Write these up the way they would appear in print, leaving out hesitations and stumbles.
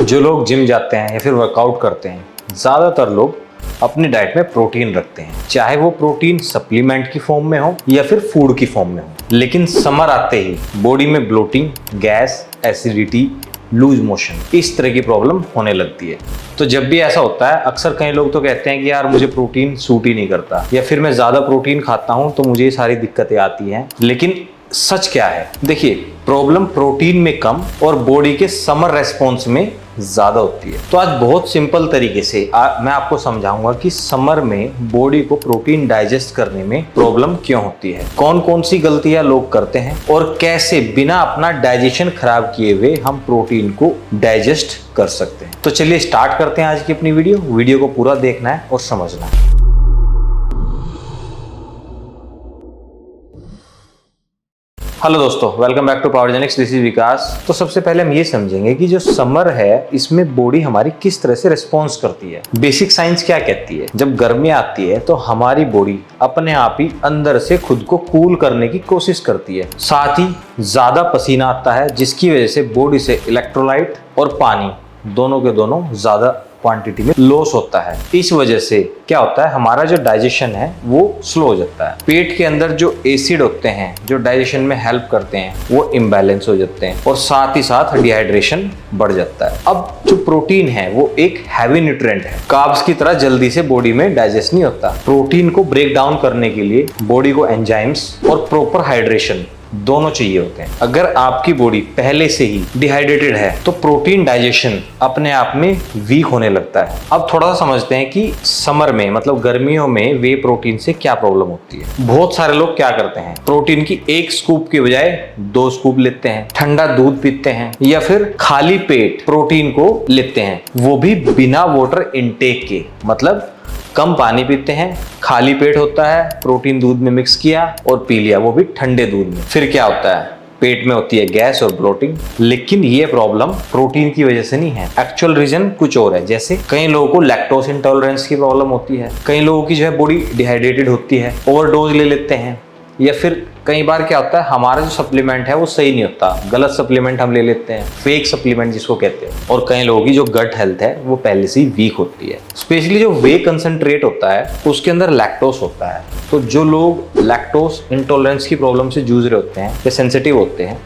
जो लोग जिम जाते हैं या फिर वर्कआउट करते हैं, ज़्यादातर लोग अपनी डाइट में प्रोटीन रखते हैं, चाहे वो प्रोटीन सप्लीमेंट की फॉर्म में हो या फिर फूड की फॉर्म में हो। लेकिन समर आते ही बॉडी में bloating, gas, acidity, loose motion, इस तरह की प्रॉब्लम होने लगती है। तो जब भी ऐसा होता है, अक्सर कई लोग तो कहते हैं कि यार मुझे प्रोटीन सूट ही नहीं करता, या फिर मैं ज़्यादा प्रोटीन खाता हूँ तो मुझे ये सारी दिक्कतें आती हैं। लेकिन सच क्या है? देखिए, प्रॉब्लम प्रोटीन में कम और बॉडी के समर रेस्पॉन्स में ज़्यादा होती है। तो आज बहुत सिंपल तरीके से मैं आपको समझाऊंगा कि समर में बॉडी को प्रोटीन डाइजेस्ट करने में प्रॉब्लम क्यों होती है, कौन कौन सी गलतियां लोग करते हैं और कैसे बिना अपना डाइजेशन खराब किए हुए हम प्रोटीन को डाइजेस्ट कर सकते हैं। तो चलिए स्टार्ट करते हैं आज की अपनी वीडियो को पूरा देखना है और समझना है। हेलो दोस्तों, welcome back to Powergenics. This is Vikas. तो सबसे पहले हम ये समझेंगे कि जो समर है इसमें बॉडी हमारी किस तरह से रिस्पॉन्स करती है। बेसिक साइंस क्या कहती है? जब गर्मी आती है तो हमारी बॉडी अपने आप ही अंदर से खुद को कूल करने की कोशिश करती है, साथ ही ज्यादा पसीना आता है जिसकी वजह से बॉडी से इलेक्ट्रोलाइट और पानी दोनों के दोनों ज्यादा क्वांटिटी में लॉस होता है। इस वजह से क्या होता है, हमारा जो डाइजेशन है वो स्लो हो जाता है। पेट के अंदर जो एसिड होते हैं जो डाइजेशन में हेल्प करते हैं वो इम्बैलेंस हो जाते हैं और साथ ही साथ डिहाइड्रेशन बढ़ जाता है। अब जो प्रोटीन है वो एक हैवी न्यूट्रिएंट है, कार्ब्स की तरह जल्दी से बॉडी में डाइजेस्ट नहीं होता। प्रोटीन को ब्रेक डाउन करने के लिए बॉडी को एंजाइम्स और प्रॉपर हाइड्रेशन दोनों चाहिए होते हैं। अगर आपकी बॉडी पहले से ही डिहाइड्रेटेड है तो प्रोटीन डाइजेशन अपने आप में वीक होने लगता है। अब थोड़ा सा समझते हैं कि समर में मतलब गर्मियों में वे प्रोटीन से क्या प्रॉब्लम होती है। बहुत सारे लोग क्या करते हैं, प्रोटीन की एक स्कूप की बजाय 2 स्कूप लेते हैं, ठंडा दूध पीते हैं या फिर खाली पेट प्रोटीन को लेते हैं, वो भी बिना वाटर इनटेक के। मतलब कम पानी पीते हैं, खाली पेट होता है, प्रोटीन दूध में मिक्स किया और पी लिया, वो भी ठंडे दूध में। फिर क्या होता है, पेट में होती है गैस और ब्लोटिंग। लेकिन ये प्रॉब्लम प्रोटीन की वजह से नहीं है, एक्चुअल रीजन कुछ और है। जैसे कई लोगों को लैक्टोज इंटॉलरेंस की प्रॉब्लम होती है, कई लोगों की जो है बॉडी डिहाइड्रेटेड होती है, ओवरडोज ले लेते हैं, या फिर कई बार क्या होता है हमारा जो सप्लीमेंट है वो सही नहीं होता, गलत सप्लीमेंट हम ले लेते हैं, फेक सप्लीमेंट जिसको कहते हैं। और कई लोगों की जो गट हेल्थ है वो पहले से ही वीक होती है। स्पेशली जो वे कंसंट्रेट होता है उसके अंदर लैक्टोस होता है। तो जो लोग लैक्टोस इंटॉलरेंस की प्रॉब्लम से जूझ रहे होते हैं या सेंसिटिव होते हैं,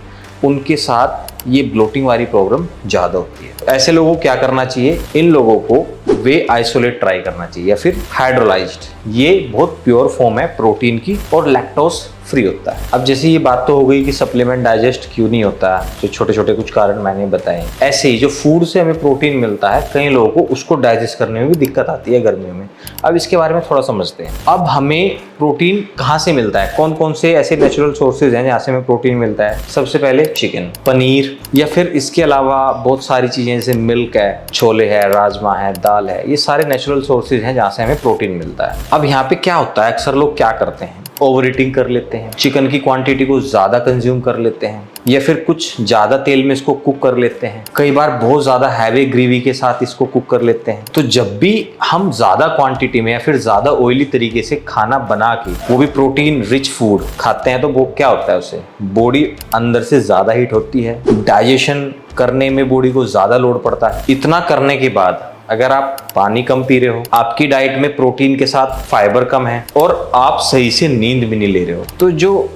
उनके साथ ये ब्लोटिंग वाली प्रॉब्लम ज़्यादा होती है। ऐसे लोगों को क्या करना चाहिए, इन लोगों को वे आइसोलेट ट्राई करना चाहिए या फिर हाइड्रोलाइज्ड। ये बहुत प्योर फॉर्म है प्रोटीन की और लैक्टोस फ्री होता है। अब जैसे ये बात तो हो गई कि सप्लीमेंट डाइजेस्ट क्यों नहीं होता, जो छोटे छोटे कुछ कारण मैंने बताए। ऐसे ही जो फूड से हमें प्रोटीन मिलता है, कई लोगों को उसको डाइजेस्ट करने में भी दिक्कत आती है गर्मियों में। अब इसके बारे में थोड़ा समझते हैं। अब हमें प्रोटीन कहाँ से मिलता है, कौन कौन से ऐसे नेचुरल सोर्सेज हैं जहाँ से हमें प्रोटीन मिलता है। सबसे पहले चिकन, पनीर, या फिर इसके अलावा बहुत सारी चीज़ें जैसे मिल्क है, छोले है, राजमा है, दाल है, ये सारे नेचुरल सोर्सेज हैं जहाँ से हमें प्रोटीन मिलता है। अब यहाँ पे क्या होता है, अक्सर लोग क्या करते हैं, ओवर ईटिंग कर लेते हैं, चिकन की क्वांटिटी को ज़्यादा कंज्यूम कर लेते हैं, या फिर कुछ ज़्यादा तेल में इसको कुक कर लेते हैं, कई बार बहुत ज़्यादा हैवी ग्रेवी के साथ इसको कुक कर लेते हैं। तो जब भी हम ज़्यादा क्वांटिटी में या फिर ज़्यादा ऑयली तरीके से खाना बना के वो भी प्रोटीन रिच फूड खाते हैं तो वो क्या होता है, उससे बॉडी अंदर से ज़्यादा हीट होती है, डाइजेशन करने में बॉडी को ज़्यादा लोड पड़ता है। इतना करने के बाद अगर आप पानी कम पी रहे हो, आपकी डाइट में प्रोटीन के साथ फाइबर कम है और आप सही से नींद भी नहीं ले रहे हो, तो जो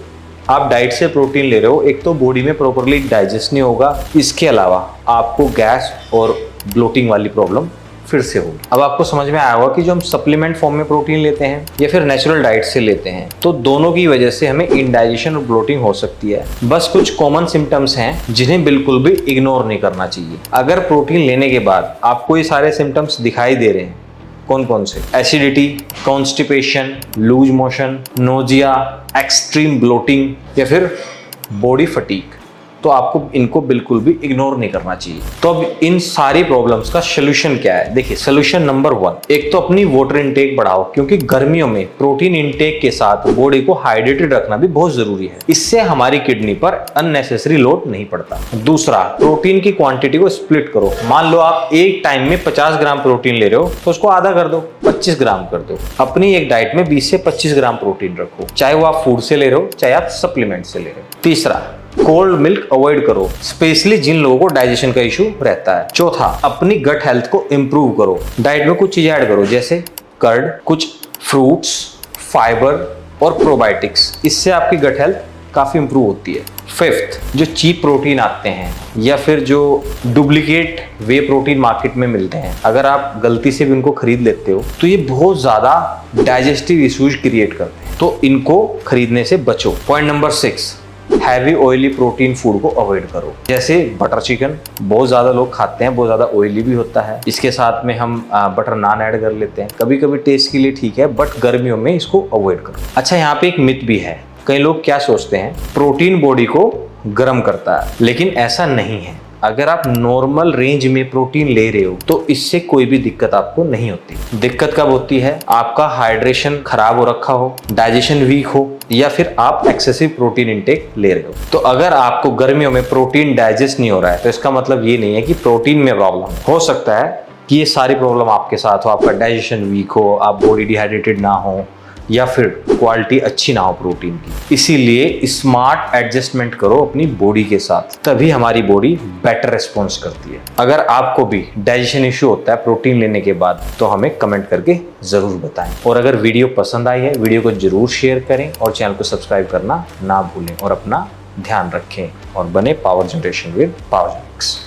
आप डाइट से प्रोटीन ले रहे हो, एक तो बॉडी में प्रॉपरली डाइजेस्ट नहीं होगा, इसके अलावा आपको गैस और ब्लोटिंग वाली प्रॉब्लम फिर से होगी। अब आपको समझ में आया होगा कि जो हम सप्लीमेंट फॉर्म में प्रोटीन लेते हैं या फिर नेचुरल डाइट से लेते हैं, तो दोनों की वजह से हमें इंडाइजेशन और ब्लोटिंग हो सकती है। बस कुछ कॉमन सिम्टम्स हैं जिन्हें बिल्कुल भी इग्नोर नहीं करना चाहिए। अगर प्रोटीन लेने के बाद आपको ये सारे सिम्टम्स दिखाई दे रहे हैं, कौन कौन से, acidity, constipation, loose motion, nausea, extreme bloating या फिर बॉडी फटीग, तो आपको इनको बिल्कुल भी इग्नोर नहीं करना चाहिए। तो अब इन सारी प्रॉब्लम्स का सोल्यूशन क्या है? देखिए, सोल्यूशन नंबर 1, एक तो अपनी वाटर इनटेक बढ़ाओ, क्योंकि गर्मियों में प्रोटीन इनटेक के साथ बॉडी को हाइड्रेटेड रखना भी बहुत जरूरी है। इससे हमारी किडनी पर अननेसेसरी लोड नहीं पड़ता। दूसरा, प्रोटीन की क्वांटिटी को स्प्लिट करो। मान लो आप एक टाइम में 50 ग्राम प्रोटीन ले रहे हो तो उसको आधा कर दो, 25 ग्राम कर दो। अपनी एक डाइट में 20 से 25 ग्राम प्रोटीन रखो, चाहे वो आप फूड से ले रहे हो चाहे आप सप्लीमेंट से ले रहे हो। तीसरा, कोल्ड मिल्क अवॉइड करो, स्पेशली जिन लोगों को डाइजेशन का इशू रहता है। चौथा, अपनी गट हेल्थ को इंप्रूव करो। डाइट में कुछ चीजें ऐड करो, जैसे कर्ड, कुछ फ्रूट्स, फाइबर और प्रोबायोटिक्स। इससे आपकी गट हेल्थ काफी इंप्रूव होती है। फिफ्थ, जो चीप प्रोटीन आते हैं या फिर जो डुप्लीकेट वे प्रोटीन मार्केट में मिलते हैं, अगर आप गलती से भी उनको खरीद लेते हो तो ये बहुत ज्यादा डाइजेस्टिव इश्यूज क्रिएट करते हैं, तो इनको खरीदने से बचो। Point number 6, heavy oily protein food को अवॉइड करो, जैसे बटर चिकन बहुत ज्यादा लोग खाते हैं, बहुत ज्यादा ऑयली भी होता है। इसके साथ में हम बटर नान ऐड कर लेते हैं, कभी कभी टेस्ट के लिए ठीक है, बट गर्मियों में इसको अवॉइड करो। अच्छा, यहाँ पे एक मिथ भी है, कई लोग क्या सोचते हैं प्रोटीन बॉडी को गर्म करता है, लेकिन ऐसा नहीं है। अगर आप नॉर्मल रेंज में प्रोटीन ले रहे हो तो इससे कोई भी दिक्कत आपको नहीं होती। दिक्कत कब होती है, आपका हाइड्रेशन खराब हो रखा हो, डाइजेशन वीक हो, या फिर आप एक्सेसिव प्रोटीन इंटेक ले रहे हो। तो अगर आपको गर्मियों में प्रोटीन डाइजेस्ट नहीं हो रहा है तो इसका मतलब ये नहीं है कि प्रोटीन में प्रॉब्लम। हो सकता है कि ये सारी प्रॉब्लम आपके साथ हो, आपका डाइजेशन वीक हो, आप बॉडी डिहाइड्रेटेड ना हो, या फिर क्वालिटी अच्छी ना हो प्रोटीन की। इसीलिए स्मार्ट एडजस्टमेंट करो अपनी बॉडी के साथ, तभी हमारी बॉडी बेटर रिस्पॉन्स करती है। अगर आपको भी डाइजेशन इश्यू होता है प्रोटीन लेने के बाद तो हमें कमेंट करके जरूर बताएं। और अगर वीडियो पसंद आई है, वीडियो को जरूर शेयर करें और चैनल को सब्सक्राइब करना ना भूलें। और अपना ध्यान रखें और बने पावर जनरेशन विद पावर जेनिक्स।